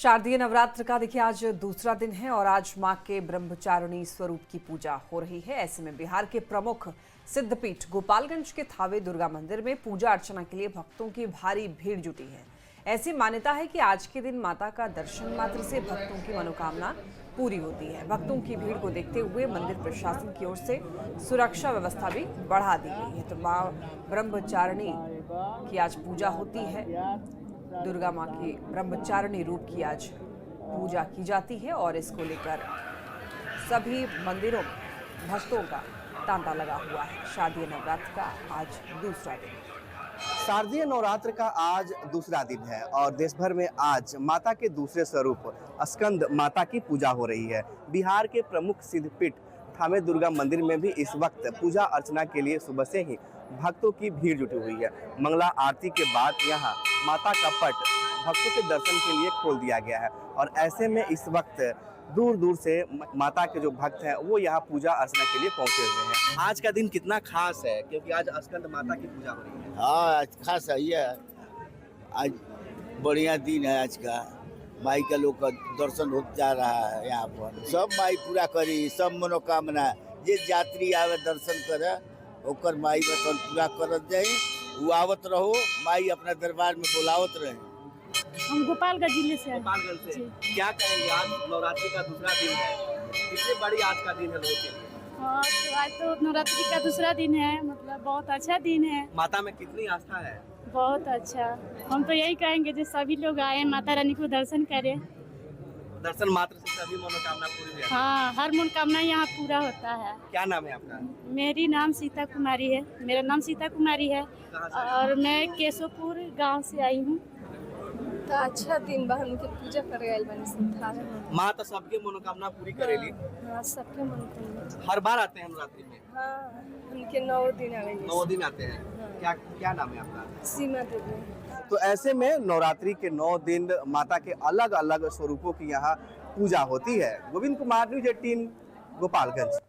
शारदीय नवरात्र का देखिए आज दूसरा दिन है और आज मां के ब्रह्मचारिणी स्वरूप की पूजा हो रही है। ऐसे में बिहार के प्रमुख सिद्धपीठ गोपालगंज के थावे दुर्गा मंदिर में पूजा अर्चना के लिए भक्तों की भारी भीड़ जुटी है। ऐसी मान्यता है कि आज के दिन माता का दर्शन मात्र से भक्तों की मनोकामना पूरी होती है। भक्तों की भीड़ को देखते हुए मंदिर प्रशासन की ओर से सुरक्षा व्यवस्था भी बढ़ा दी गई है। तो मां ब्रह्मचारिणी की आज पूजा होती है। दुर्गा मां की ब्रह्मचारिणी रूप की आज पूजा की जाती है और इसको लेकर सभी मंदिरों में भक्तों का तांता लगा हुआ है। शारदीय नवरात्र का आज दूसरा दिन। शारदीय नवरात्र का आज दूसरा दिन है और देश भर में आज माता के दूसरे स्वरूप स्कंद माता की पूजा हो रही है। बिहार के प्रमुख सिद्धपीठ थावे दुर्गा मंदिर में भी इस वक्त पूजा अर्चना के लिए सुबह से ही भक्तों की भीड़ जुटी हुई है। मंगला आरती के बाद यहाँ माता का पट भक्तों के दर्शन के लिए खोल दिया गया है और ऐसे में इस वक्त दूर दूर से माता के जो भक्त हैं वो यहाँ पूजा अर्चना के लिए पहुँचे हुए हैं। आज का दिन कितना खास है क्योंकि आज स्कंद माता की पूजा हो रही है। हाँ, आज खास है ये। आज बढ़िया दिन है आज का। माई का लोग का दर्शन हो जा रहा है यहाँ पर। सब माई पूरा करी, सब मनोकामना जे यात्री आवे दर्शन करे ओकर माई बतन पूरा करत जाए। वो आवत रहो, माई अपना दरबार में बुलावत रहे। हम गोपालगंज जिले से गोपालगंज से क्या कहेंगे? आज नवरात्रि का दूसरा दिन है, कितनी बड़ी आज का दिन है लोगों के लिए? हाँ, तो आज तो नवरात्रि का दूसरा दिन है, मतलब बहुत अच्छा दिन है। माता में कितनी आस्था है? बहुत अच्छा। हम तो यही कहेंगे जो सभी लोग आए माता रानी को दर्शन करें। दर्शन मात्र से सभी मनोकामना पूरी हो जाती है। हाँ, हर मनोकामना यहाँ पूरा होता है। क्या नाम है आपका? मेरी नाम सीता कुमारी है। मेरा नाम सीता कुमारी है कहाँ से? और मैं केशवपुर गांव से आई हूँ। तो अच्छा दिन बा, हमके पूजा करे आइल बानी संथाल। माँ तो सबके मनोकामना पूरी करेली। हाँ, सबके मनोकामना। हर बार आते हैं नवरात्रि में? हाँ, हमके 9 दिन आवे। 9 दिन आते हैं। क्या क्या नाम है आपका? सीमा देवी। तो ऐसे में नवरात्रि के 9 दिन माता के अलग अलग स्वरूपों की यहाँ पूजा होती है। गोविंद कुमार, न्यूज़ 18, गोपालगंज।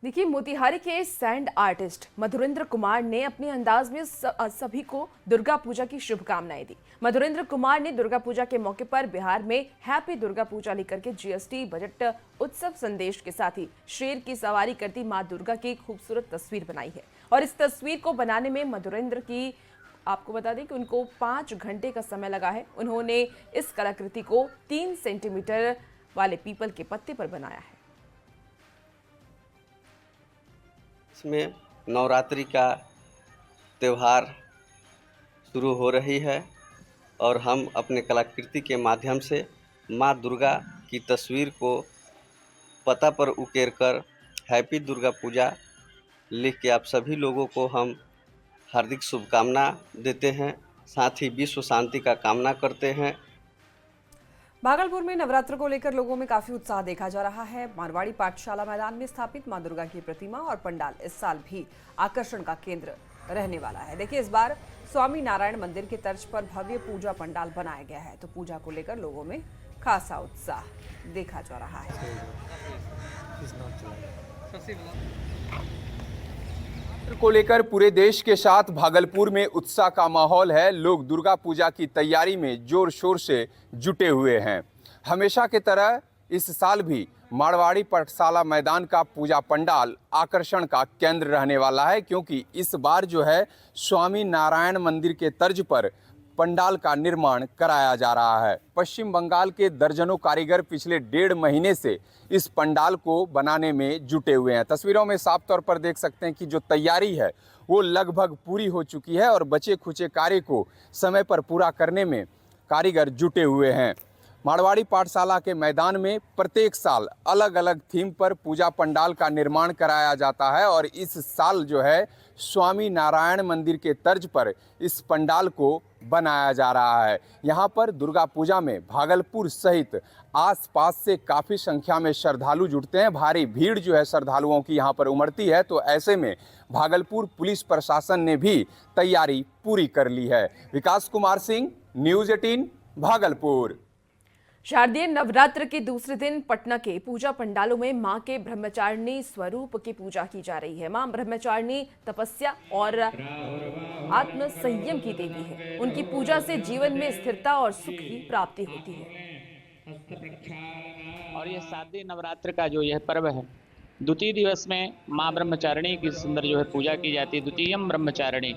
देखिए, मोतिहारी के सैंड आर्टिस्ट मधुरेंद्र कुमार ने अपने अंदाज में सभी को दुर्गा पूजा की शुभकामनाएं दी। मधुरेंद्र कुमार ने दुर्गा पूजा के मौके पर बिहार में हैप्पी दुर्गा पूजा लेकर के जीएसटी बजट उत्सव संदेश के साथ ही शेर की सवारी करती मां दुर्गा की खूबसूरत तस्वीर बनाई है और इस तस्वीर को बनाने में मधुरेंद्र की आपको बता दें कि उनको 5 घंटे का समय लगा है। उन्होंने इस कलाकृति को 3 सेंटीमीटर वाले पीपल के पत्ते पर बनाया है। इसमें नवरात्रि का त्यौहार शुरू हो रही है और हम अपने कलाकृति के माध्यम से माँ दुर्गा की तस्वीर को पता पर उकेर कर हैप्पी दुर्गा पूजा लिख के आप सभी लोगों को हम हार्दिक शुभकामना देते हैं, साथ ही विश्व शांति का कामना करते हैं। भागलपुर में नवरात्र को लेकर लोगों में काफी उत्साह देखा जा रहा है। मारवाड़ी पाठशाला मैदान में स्थापित मां दुर्गा की प्रतिमा और पंडाल इस साल भी आकर्षण का केंद्र रहने वाला है। देखिए, इस बार स्वामी नारायण मंदिर के तर्ज पर भव्य पूजा पंडाल बनाया गया है, तो पूजा को लेकर लोगों में खासा उत्साह देखा जा रहा है। को लेकर पूरे देश के साथ भागलपुर में उत्साह का माहौल है। लोग दुर्गा पूजा की तैयारी में जोर शोर से जुटे हुए हैं। हमेशा की तरह इस साल भी मारवाड़ी पाठशाला मैदान का पूजा पंडाल आकर्षण का केंद्र रहने वाला है, क्योंकि इस बार जो है स्वामी नारायण मंदिर के तर्ज पर पंडाल का निर्माण कराया जा रहा है। पश्चिम बंगाल के दर्जनों कारीगर पिछले 1.5 महीने से इस पंडाल को बनाने में जुटे हुए हैं। तस्वीरों में साफ तौर पर देख सकते हैं कि जो तैयारी है वो लगभग पूरी हो चुकी है और बचे खुचे कार्य को समय पर पूरा करने में कारीगर जुटे हुए हैं। मारवाड़ी पाठशाला के मैदान में प्रत्येक साल अलग अलग थीम पर पूजा पंडाल का निर्माण कराया जाता है और इस साल जो है स्वामी नारायण मंदिर के तर्ज पर इस पंडाल को बनाया जा रहा है। यहाँ पर दुर्गा पूजा में भागलपुर सहित आसपास से काफ़ी संख्या में श्रद्धालु जुटते हैं। भारी भीड़ जो है श्रद्धालुओं की यहाँ पर उमड़ती है, तो ऐसे में भागलपुर पुलिस प्रशासन ने भी तैयारी पूरी कर ली है। विकास कुमार सिंह, न्यूज़ 18, भागलपुर। शारदीय नवरात्र के दूसरे दिन पटना के पूजा पंडालों में मां के ब्रह्मचारिणी स्वरूप की पूजा की जा रही है। मां ब्रह्मचारिणी तपस्या और आत्म संयम की देवी है। उनकी पूजा से जीवन में स्थिरता और सुख की प्राप्ति होती है। और ये शारदीय नवरात्र का जो यह पर्व है, द्वितीय दिवस में माँ ब्रह्मचारिणी की सुंदर जो है पूजा की जाती है। द्वितीयम ब्रह्मचारिणी,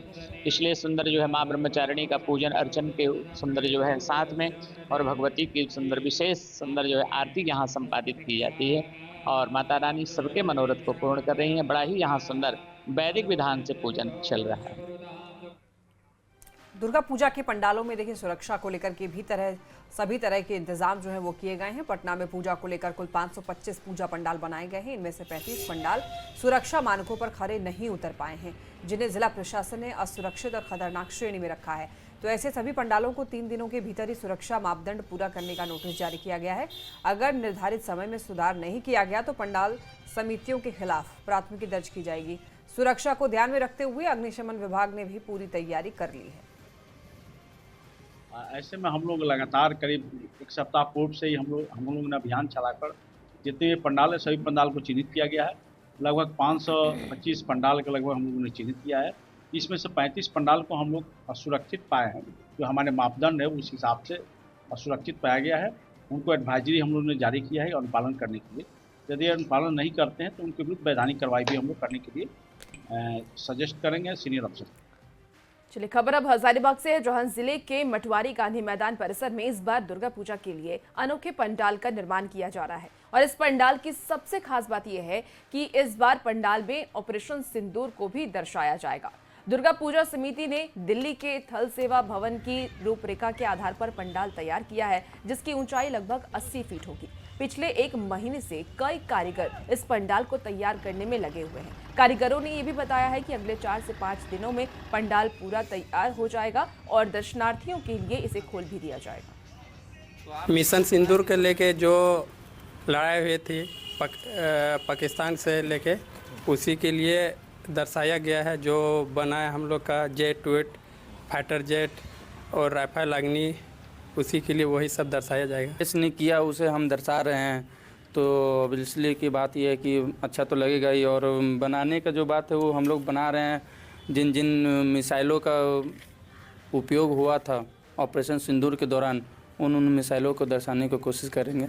इसलिए सुंदर जो है माँ ब्रह्मचारिणी का पूजन अर्चन के सुंदर जो है साथ में और भगवती की सुंदर विशेष सुंदर जो है आरती यहाँ संपादित की जाती है और माता रानी सबके मनोरथ को पूर्ण कर रही हैं। बड़ा ही यहाँ सुंदर वैदिक विधान से पूजन चल रहा है। दुर्गा पूजा के पंडालों में देखिए सुरक्षा को लेकर के भी सभी तरह के इंतजाम जो है वो किए गए हैं। पटना में पूजा को लेकर कुल 525 पूजा पंडाल बनाए गए हैं। इनमें से 35 पंडाल सुरक्षा मानकों पर खरे नहीं उतर पाए हैं, जिन्हें जिला प्रशासन ने असुरक्षित और खतरनाक श्रेणी में रखा है। तो ऐसे सभी पंडालों को 3 दिनों के भीतर ही सुरक्षा मापदंड पूरा करने का नोटिस जारी किया गया है। अगर निर्धारित समय में सुधार नहीं किया गया तो पंडाल समितियों के खिलाफ प्राथमिकी दर्ज की जाएगी। सुरक्षा को ध्यान में रखते हुए अग्निशमन विभाग ने भी पूरी तैयारी कर ली है। ऐसे में हम लोग लगातार करीब 1 सप्ताह पूर्व से ही हम लोग ने अभियान चलाकर जितने पंडाल है सभी पंडाल को चिन्हित किया गया है। लगभग 525 पंडाल के लगभग हम लोगों ने चिन्हित किया है। इसमें से 35 पंडाल को हम लोग असुरक्षित पाए हैं। जो हमारे मापदंड है उस हिसाब से असुरक्षित पाया गया है। उनको एडवाइजरी हम लोगों ने जारी किया है अनुपालन करने के लिए। यदि अनुपालन नहीं करते हैं तो उनके विरुद्ध वैधानिक कार्रवाई भी हम लोग करने के लिए सजेस्ट करेंगे सीनियर अफसर। चलिए खबर अब हजारीबाग से है, जहां जिले के मटवारी गांधी मैदान परिसर में इस बार दुर्गा पूजा के लिए अनोखे पंडाल का निर्माण किया जा रहा है। और इस पंडाल की सबसे खास बात यह है कि इस बार पंडाल में ऑपरेशन सिंदूर को भी दर्शाया जाएगा। दुर्गा पूजा समिति ने दिल्ली के थल सेवा भवन की रूपरेखा के आधार पर पंडाल तैयार किया है, जिसकी ऊंचाई लगभग 80 फीट होगी। पिछले 1 महीने से कई कारीगर इस पंडाल को तैयार करने में लगे हुए हैं। कारीगरों ने यह भी बताया है कि अगले 4 से 5 दिनों में पंडाल पूरा तैयार हो जाएगा और दर्शनार्थियों के लिए इसे खोल भी दिया जाएगा। मिशन सिंदूर के लेके जो लड़ाई हुई थी पाकिस्तान से लेके, उसी के लिए दर्शाया गया है। जो बना है हम लोग का जेट वेट फाइटर जेट और राइफल अग्नि, उसी के लिए वही सब दर्शाया जाएगा। इसने किया उसे हम दर्शा रहे हैं, तो इसलिए की बात यह है कि अच्छा तो लगेगा ही। और बनाने का जो बात है वो हम लोग बना रहे हैं। जिन जिन मिसाइलों का उपयोग हुआ था ऑपरेशन सिंदूर के दौरान, उन मिसाइलों को दर्शाने की कोशिश करेंगे।